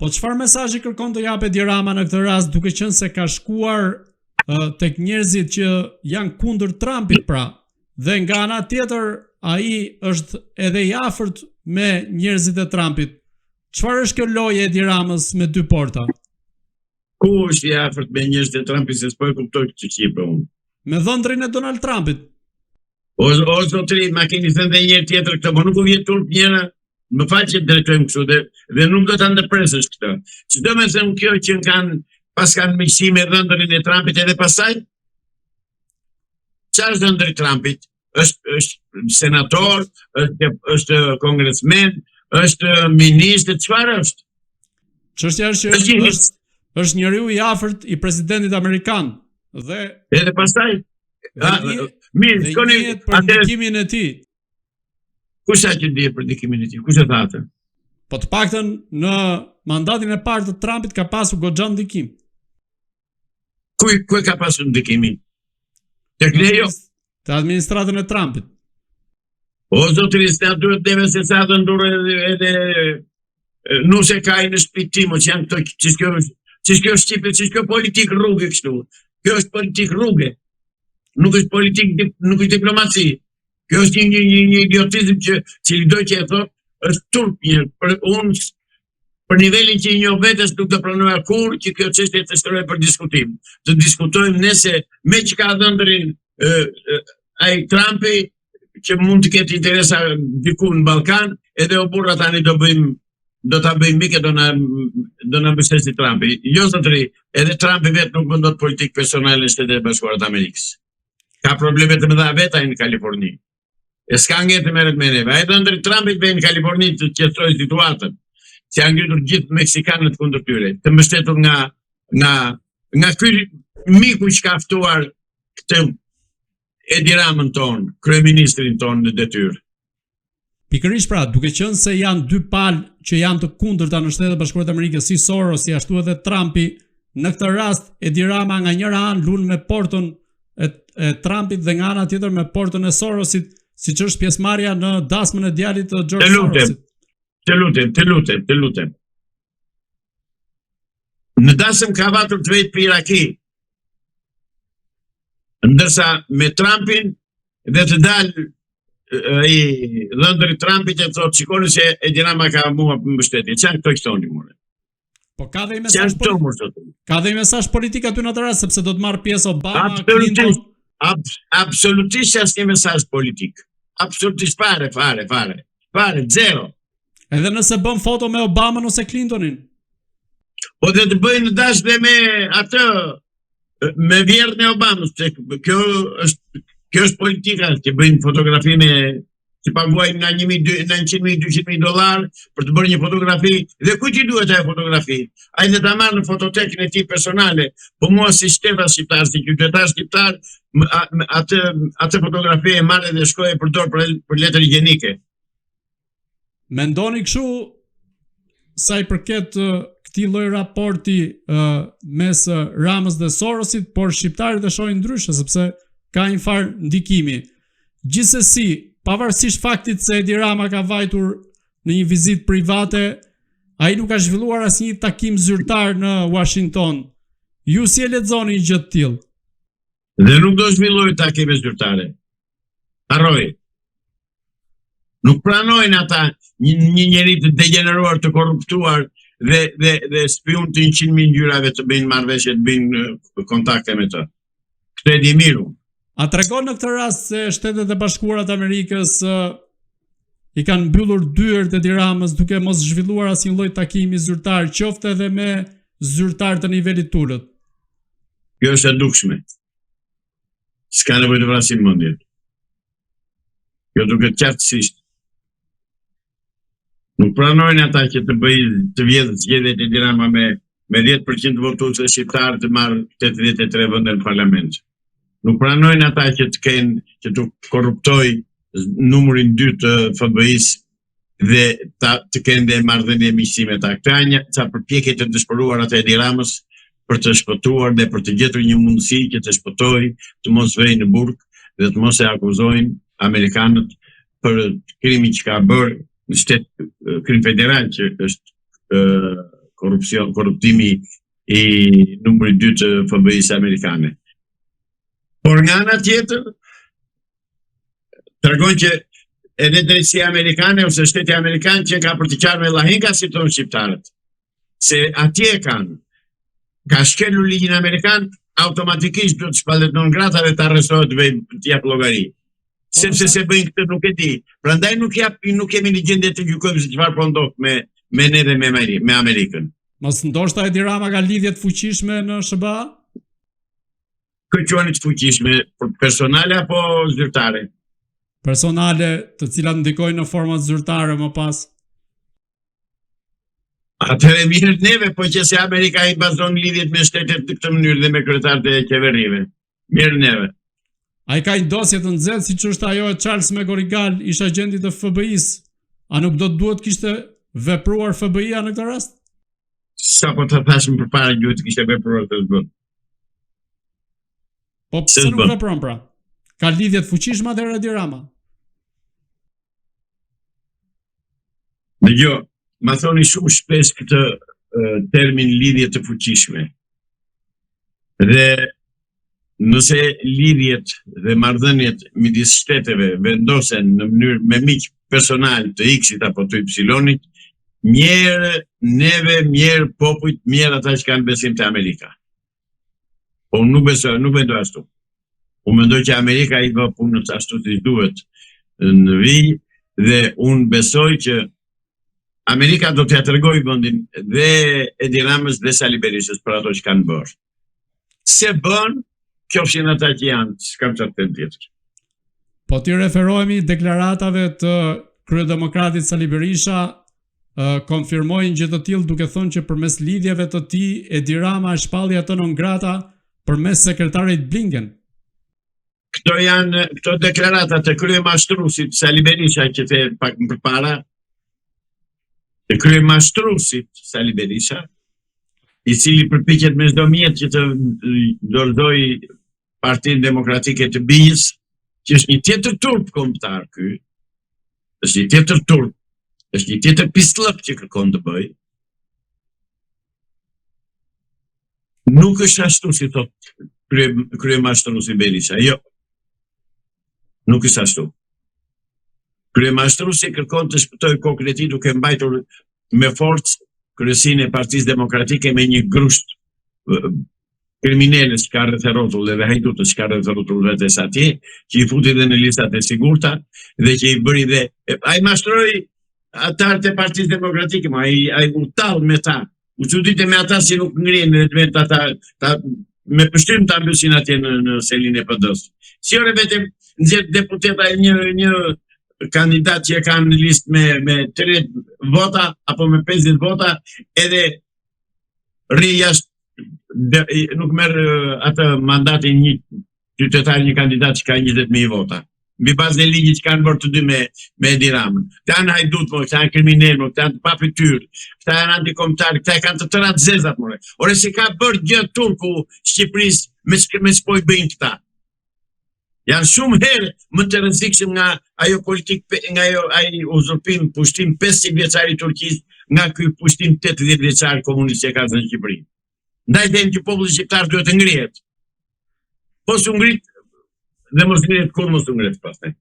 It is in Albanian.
Po çfarë mesazhi kërkon të japë Edi Rama në këtë rast, duke qenë se ka shkuar tek njerëzit që janë kundër Trumpit pra, dhe nga ana tjetër ai është edhe i afërt me njerëzit e Trumpit. Çfarë është kjo lojë e Edi Ramës me dy porta? Ku është i afërt me njerëzit e Trumpit, se s'po e kuptoj këtë çipë unë. Me dhëndrin e Donald Trumpit. O zotri, ma keni thënë dhe njërë tjetër këtë, po nuk u vjetë turp njëra, më faqë që drejtojmë kështu dhe nuk do të ndërpresësh këtë. Që do me thëmë kjo që pas kanë miqësi me dhëndrin e Trumpit edhe pasaj? Qa është dhëndri Trumpit? është senator, është kongresmen, është ministër, çfarë është? Çështja është që është njeriu i afërt i presidentit amerikan dhe edhe pastaj mirë, shkoni për ndikimin e tij. Kush që ndihet për ndikimin e tij? Kush e tha atë? Po të paktën në mandatin e parë të Trumpit ka pasur goxha ndikim. Ku e ka pasur ndikimin? Tek ne jo. Të administratën e Trumpit. O zotri, s'na duhet deve se sa të ndurë edhe nuk se ka i në shpit timo që janë këto që kjo Shqipe, që kjo politik rrugë kështu. Kjo është politik rrugë. Nuk është politik, nuk është diplomaci. Kjo është një idiotizm që i doj që e thot, është turp një. Për nivelin që i një vetës nuk të pranoja kur që kjo çështje të shtrojë për diskutim. Të diskutojmë nëse me që ka dhëndërin ai Trumpi që mund të ketë interesa diku në Ballkan, edhe o burra tani do ta bëjmë mike, do na mbështesi Trumpi. Jo zotëri, edhe Trumpi vetë nuk mendon politikë personale në Shtetet e Bashkuara të Amerikës. Ka probleme të mëdha vetë ai në Kaliforni. E s'ka ngjetë merret me neve. Ai dhëndri Trumpit vjen në Kaliforni të qetësojë situatën. Që janë ngritur gjithë meksikanët kundër tyre, të mbështetur nga ky miku që ka ftuar këtë Edi Ramën ton, kryeministrin ton në detyrë. Pikërisht pra, duke qenë se janë dy palë që janë të kundërta në Shtetet e Bashkuara të Amerikës, si Soros, si ashtu edhe Trumpi, në këtë rast Edi Rama nga njëra anë lul me portën e Trumpit dhe nga ana tjetër me portën e Sorosit, siç është pjesëmarrja në dasmën e djalit të George Sorosit. Të lutem. Në dasëm ka vatur të vetë për Iraki, ndërsa me Trumpin dhe të dalë i dhëndëri Trumpit e thotë shikoni se Edi Rama ka mua për mbështetje. Çan këto këtoni more. Po ka dhe i mesazh politik aty në atë rast, sepse do të marrë pjesë Obama, Clinton. Absolutisht asnjë mesazh politik. Absolutisht fare, zero. Edhe nëse bën foto me Obama ose Clintonin. Po dhe të bëjnë dash dhe me atë, me vjerën e Obamës, kjo është politika, që bëjnë fotografi me, që paguajnë nga $100,000-200,000 për të bërë një fotografi, dhe kujt i duhet ajo fotografi? Ai le ta marrë në fototekën e tij personale, po mua si shteta shqiptar, si qytetar shqiptar, atë fotografi e marrë dhe shkoj e përdor për letër higjienike. Mendoni kështu sa i përket këtij lloj raporti mes Ramës dhe Sorosit, por shqiptarët e shohin ndryshe sepse ka një farë ndikimi. Gjithsesi, pavarësisht faktit se Edi Rama ka vajtur në një vizitë private, ai nuk ka zhvilluar asnjë takim zyrtar në Washington. Ju si e lexoni një gjë të tillë? Dhe nuk do zhvillojë takime zyrtare. Harroj. Nuk pranojnë ata një njeri të degeneruar, të korruptuar dhe spion të 100,000 ngjyrave të bëjnë marrëveshje, të bëjnë kontakte me të. Këtë e di miru. A tregon në këtë rast se Shtetet e Bashkuara të Amerikës i kanë mbyllur dyert Edi Ramës duke mos zhvilluar asnjë lloj takimi zyrtar, qoftë edhe me zyrtar të nivelit tulët? Kjo është e dukshme. S'ka nevojë të vrasim mendjen. Kjo duket qartësisht. Nuk pranojnë ata që të vjedhë zgjedhjet Edi Rama me 10% votuesve shqiptar të marrë 83 vende në parlament. Nuk pranojnë ata që të korruptoj numrin 2 të FBI-s dhe të kenë dhe marrëdhënie miqësi me ta. Këto janë ca përpjekje të dëshpëruara të Edi Ramës për të shpëtuar dhe për të gjetur një mundësi që të shpëtojë, të mos vejë në burg dhe të mos e akuzojnë amerikanët për krimin që ka bërë në shtet krim federal që është korruptimi i numri 2 të FBI-së amerikane. Por nga ana tjetër, tregon që edhe drejtësia amerikane ose shteti amerikan që ka për të qarë me llahinga si tonë shqiptarët. Se atje kanë, ka shkelur ligjin amerikan, automatikisht do të shpallet non grata dhe të arrestohet dhe të jap llogari. Sepse se bëjnë këtë nuk e di. Prandaj nuk kemi një gjendje të gjykojmë se çfarë po ndodh me ne dhe me Amerikën. Mos ndoshta Edi Rama ka lidhje të fuqishme në SBA? Quhen të fuqishme, personale apo zyrtare? Personale, të cilat ndikojnë në forma zyrtare më pas. Atëherë mirë neve, po që se Amerika i bazon lidhjet me shtetet në këtë mënyrë dhe me kryetarët e qeverive. Mirë neve. A i ka një dosje të nxehtë siç është ajo e Charles McGonigal, ish agenti të FBI-s. A nuk do të duhet kishte vepruar FBI-a në këtë rast? Sa po të thashëm përpara duhet të kishte vepruar të zbën. Po pse nuk vepron pra? Ka lidhje të fuqishme atëherë Edi Rama? Jo, ma thoni shumë shpesh këtë termin lidhje të fuqishme. Dhe nëse lidhjet dhe marrëdhëniet midis shteteve vendosen në mënyrë me miq personal të X-it apo të Y-it, mjerë neve, mjerë popujt, mjerë ata që kanë besim të Amerika. Po unë nuk besoj, nuk mendoj ashtu. Unë mendoj që Amerika i bë punën ashtu si duhet në vijë dhe unë besoj që Amerika do t'ja tregoj vendin dhe Edi Ramës dhe Sali Berishës për ato që kanë bërë. Se bën, qofshin ata që janë, s'kam çfarë të them tjetër. Po ti referohemi deklaratave të kryedemokratit Sali Berisha, konfirmojnë gjë të tillë duke thënë që përmes lidhjeve të tij Edi Rama e shpalli atë non grata përmes sekretarit Blinken. Këto deklarata të kryemashtruesit Sali Berisha që the pak më përpara, të kryemashtruesit Sali Berisha, i cili përpiqet me çdo mjet që të dorëzoj Partinë Demokratike të Bijës, që është një tjetër turp kombëtar ky, është një tjetër turp, është një tjetër pislëk që kërkon të bëj. Nuk është ashtu si thot kryemashtruesi Berisha, jo. Nuk është ashtu. Kryemashtruesi kërkon të shpëtojë kokën e tij duke mbajtur me forcë kryesinë e Partisë Demokratike me një grusht kriminalës që ka rreth rrotull dhe hajdutës që ka rreth rrotull vetes atje, që i futi dhe në listat e sigurta dhe që i bëri dhe ai mashtroi atarët e Partisë Demokratike, ai u tall me ta. U çuditë me ata si nuk ngrihen në vetë ata me pështrim të ambysin atje në selin e PD-s. Si ore vetëm nxjerr deputeta një kandidat që e kanë në listë me 3 vota apo me 50 vota edhe rri jashtë, nuk merr atë mandatin një qytetar, një kandidat që ka 20.000 vota. Mbi bazën e ligjit që kanë bërë të dy me Edi Ramën. Këta janë hajdut, këta janë kriminal, këta janë pa fytyrë, këta janë antikombëtar, këta kanë të tëra të zezat. Ore si ka bërë gjë turku Shqipërisë me ç'po i bëjnë këta. Janë shumë herë më të rrezikshëm nga ajo politikë, nga ai uzurpim, pushtim 500 vjeçar i Turqisë, nga ky pushtim 80 vjeçar komunist që ka në Shqipëri. Ndaj them që populli shqiptar duhet të ngrihet. Po s'u ngrit dhe mos ngrihet kur mos u ngrihet pastaj.